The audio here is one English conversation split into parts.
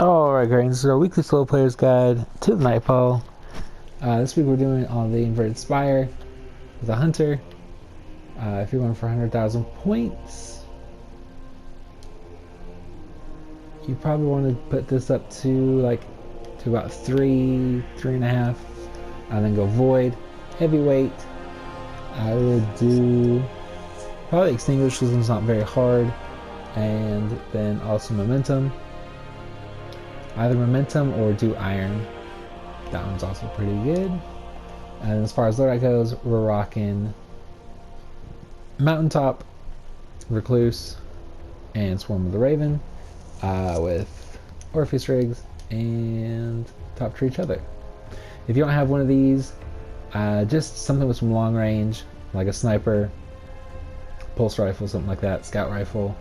Alright, great. This is our weekly solo player's guide to the Nightfall. This week we're doing on the Inverted Spire with a hunter. If you're going for 100,000 points, you probably want to put this up to about 3.5, and then go Void, Heavyweight. I would do probably Extinguish, because it's not very hard, and then also Momentum. Either Momentum or do Iron. That one's also pretty good. And as far as loadout goes, we're rocking Mountaintop, Recluse, and Swarm of the Raven with Orpheus Rigs and Top Tree Tether. If you don't have one of these, just something with some long range, like a sniper, pulse rifle, something like that, scout rifle.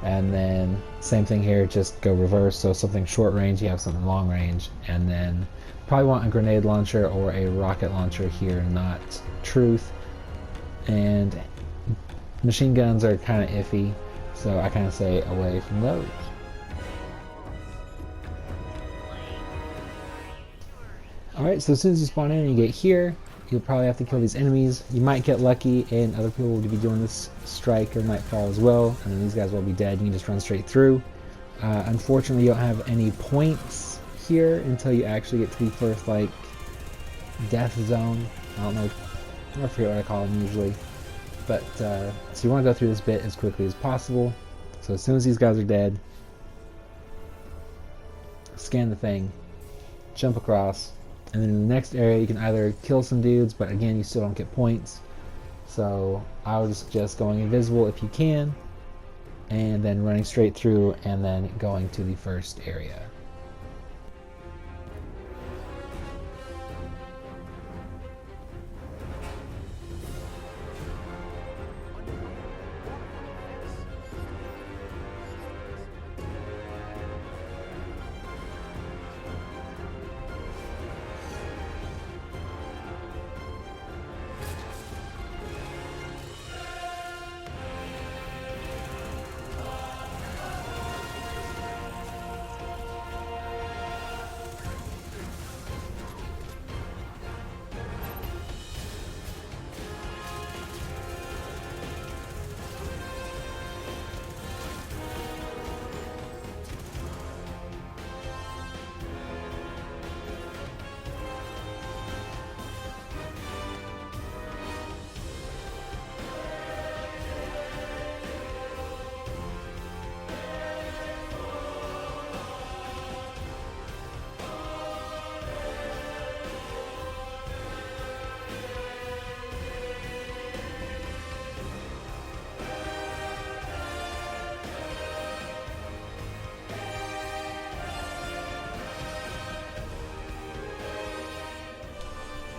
And then same thing here, just go reverse, so something short range, you have something long range, and then probably want a grenade launcher or a rocket launcher here, not truth. And machine guns are kind of iffy, so I kind of stay away from those. Alright, so as soon as you spawn in and you get here, you'll probably have to kill these enemies. You might get lucky and other people will be doing this strike or Nightfall as well, and then these guys will be dead. You can just run straight through. Unfortunately, you don't have any points here until you actually get to the first death zone. I forget what I call them usually. But so you want to go through this bit as quickly as possible. So as soon as these guys are dead, scan the thing, jump across. And then in the next area, you can either kill some dudes, but again, you still don't get points. So I would suggest going invisible if you can, and then running straight through, and then going to the first area.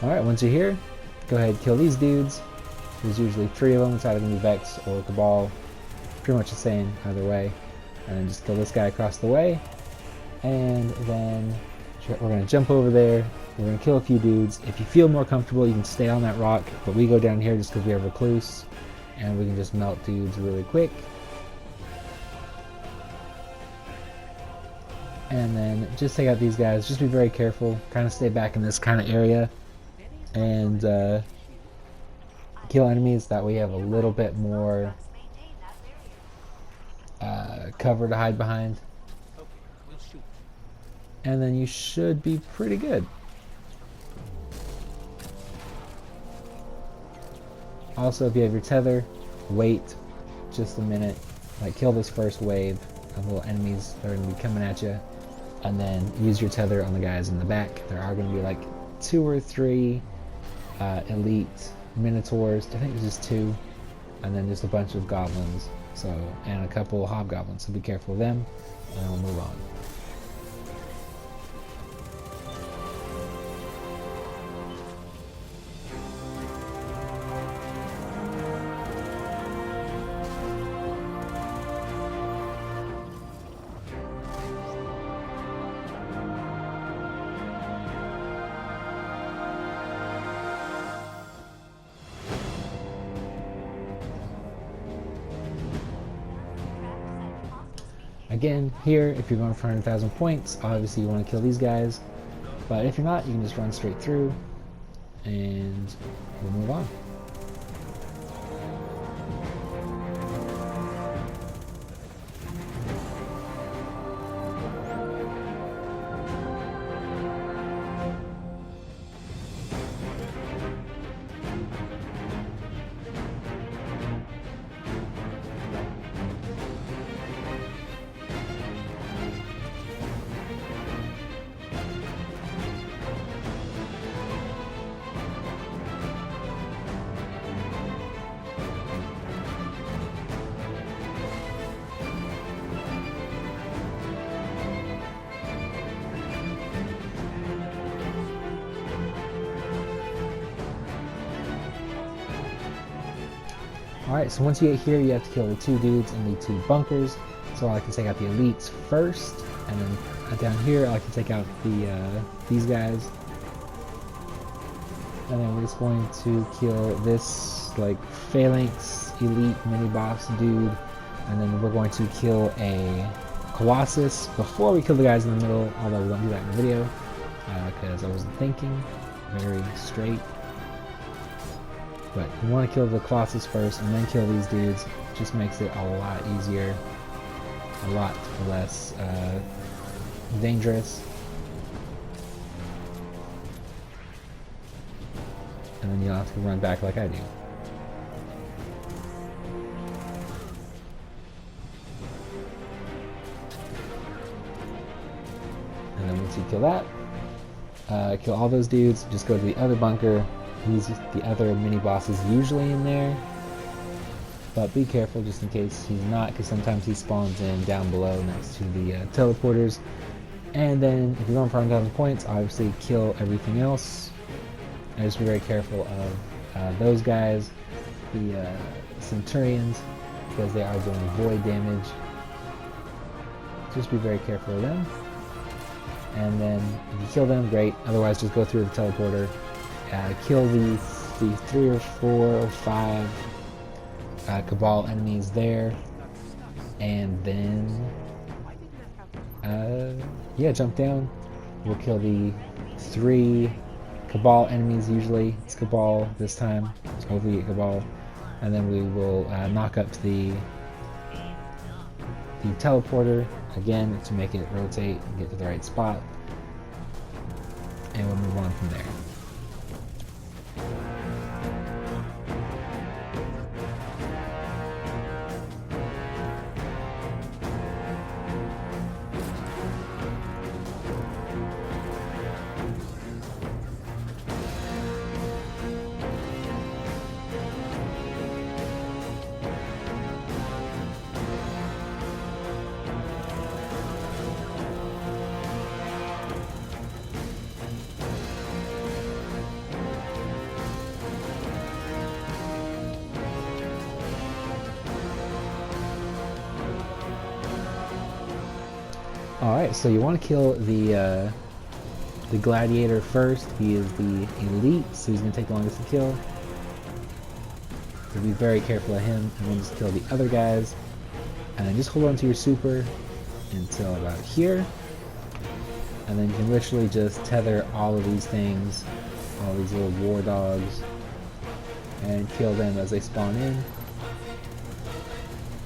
Alright, once you're here, go ahead and kill these dudes. There's usually 3 of them. It's either going to be Vex or Cabal. Pretty much the same either way. And then just kill this guy across the way. And then we're going to jump over there. We're going to kill a few dudes. If you feel more comfortable, you can stay on that rock. But we go down here just because we have Recluse. And we can just melt dudes really quick. And then just take out these guys. Just be very careful. Kind of stay back in this kind of area. And kill enemies, that way you have a little bit more cover to hide behind, and then you should be pretty good. Also, if you have your tether, wait just a minute, kill this first wave of little enemies that are going to be coming at you, and then use your tether on the guys in the back. There are going to be 2 or 3 elite minotaurs. I think it's just 2, and then just a bunch of goblins, and a couple of hobgoblins, so be careful of them, and then we'll move on. again, here, if you're going for 100,000 points, obviously you want to kill these guys. But if you're not, you can just run straight through, and we'll move on. Alright, so once you get here, you have to kill the 2 dudes in the 2 bunkers. So I like to take out the elites first, and then down here I like to take out the these guys. And then we're just going to kill this like phalanx elite mini boss dude, and then we're going to kill a colossus before we kill the guys in the middle, although we don't do that in the video because I wasn't thinking very straight. But you want to kill the colossus first and then kill these dudes. It just makes it a lot easier, a lot less dangerous. And then you don't have to run back like I do. And then once you kill that, kill all those dudes, just go to the other bunker. He's the other mini boss is usually in there, but be careful just in case he's not, because sometimes he spawns in down below next to the teleporters. And then if you're going for 100,000 points, obviously kill everything else. And just be very careful of those guys, the centurions, because they are doing void damage. Just be very careful of them. And then if you kill them, great. Otherwise, just go through the teleporter. Kill the 3 or 4 or 5 Cabal enemies there, and then yeah, jump down. We'll kill the 3 Cabal enemies. Usually it's Cabal this time, so hopefully we get Cabal, and then we will knock up the teleporter again to make it rotate and get to the right spot, and we'll move on from there. Alright, so you want to kill the gladiator first. He is the elite, so he's going to take the longest to kill. So be very careful of him, and then just kill the other guys. And then just hold on to your super until about here. And then you can literally just tether all of these things, all these little war dogs, and kill them as they spawn in.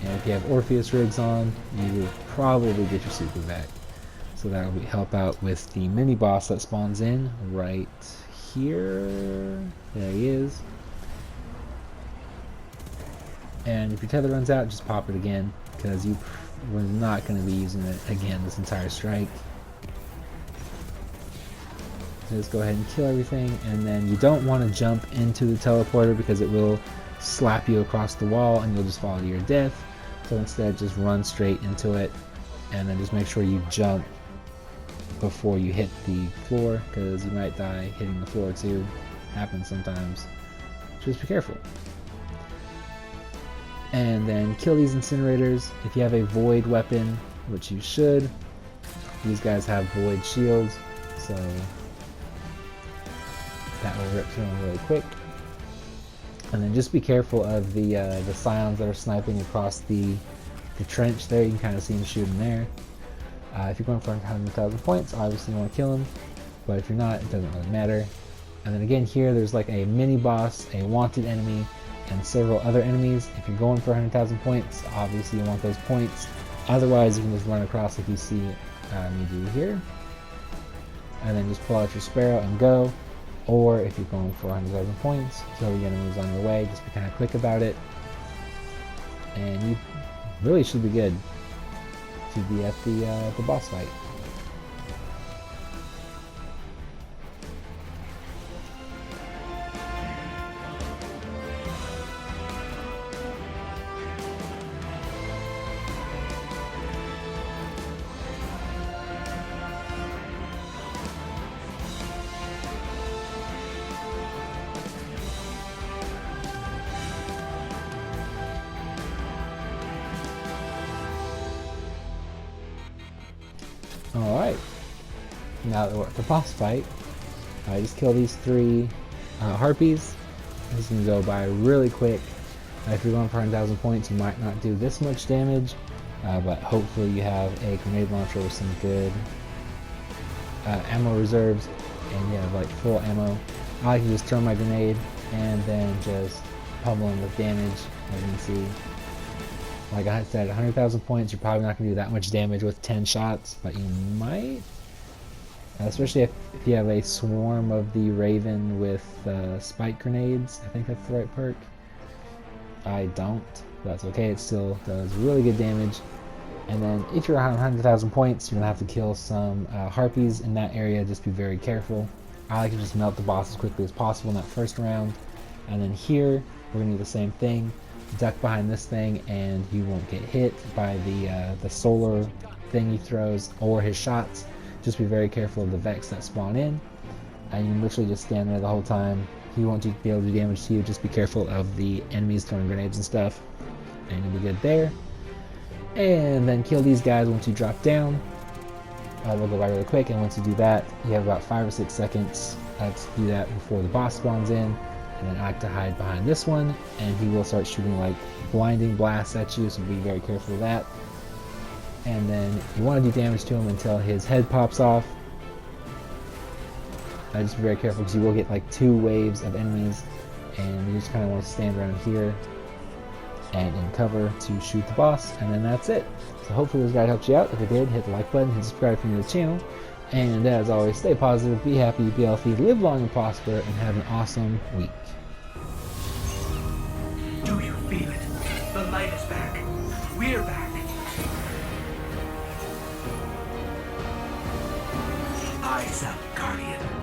And if you have Orpheus rigs on, you will probably get your super back. So that will help out with the mini boss that spawns in right here. There he is. And if your tether runs out, just pop it again, because we're not going to be using it again this entire strike. So just go ahead and kill everything, and then you don't want to jump into the teleporter because it will slap you across the wall and you'll just fall to your death. So instead, just run straight into it, and then just make sure you jump before you hit the floor, because you might die hitting the floor too. Happens sometimes. Just be careful. And then kill these incinerators. If you have a void weapon, which you should, these guys have void shields, so that will rip through them really quick. And then just be careful of the scions that are sniping across the the trench there. You can kind of see him shooting there. If you're going for 100,000 points, obviously you want to kill him, but if you're not, it doesn't really matter. And then again here, there's like a mini boss, a wanted enemy, and several other enemies. If you're going for 100,000 points, obviously you want those points. Otherwise, you can just run across like you see me do here, and then just pull out your Sparrow and go. Or if you're going for 100,000 points, kill the enemies on your way. Just be kind of quick about it, and you really should be good to be at the boss fight. Alright, now that we're at the boss fight, just kill these 3 harpies. This is going to go by really quick. If you're going for 100,000 points, you might not do this much damage, but hopefully you have a grenade launcher with some good ammo reserves, and you have like full ammo. I like to just throw my grenade and then just pummel them with damage, as you can see. Like I said, 100,000 points, you're probably not going to do that much damage with 10 shots, but you might. Especially if you have a swarm of the Raven with spike grenades. I think that's the right perk. I don't. That's okay, it still does really good damage. And then if you're around 100,000 points, you're going to have to kill some harpies in that area. Just be very careful. I like to just melt the boss as quickly as possible in that first round. And then here, we're going to do the same thing. Duck behind this thing and you won't get hit by the solar thing he throws or his shots. Just be very careful of the Vex that spawn in, and you literally just stand there the whole time. He won't be able to do damage to you. Just be careful of the enemies throwing grenades and stuff, and you'll be good there. And then kill these guys once you drop down. They'll go by really quick, and once you do that, you have about 5 or 6 seconds to do that before the boss spawns in. And then I like to hide behind this one, and he will start shooting like blinding blasts at you, so be very careful of that. And then you want to do damage to him until his head pops off. Just be very careful because you will get like 2 waves of enemies, and you just kind of want to stand around here and in cover to shoot the boss, and then that's it. So hopefully this guide helped you out. If it did, hit the like button and subscribe if you're new to the channel. And as always, stay positive, be happy, be healthy, live long and prosper, and have an awesome week. Do you feel it? The light is back. We're back. Eyes up, Guardian.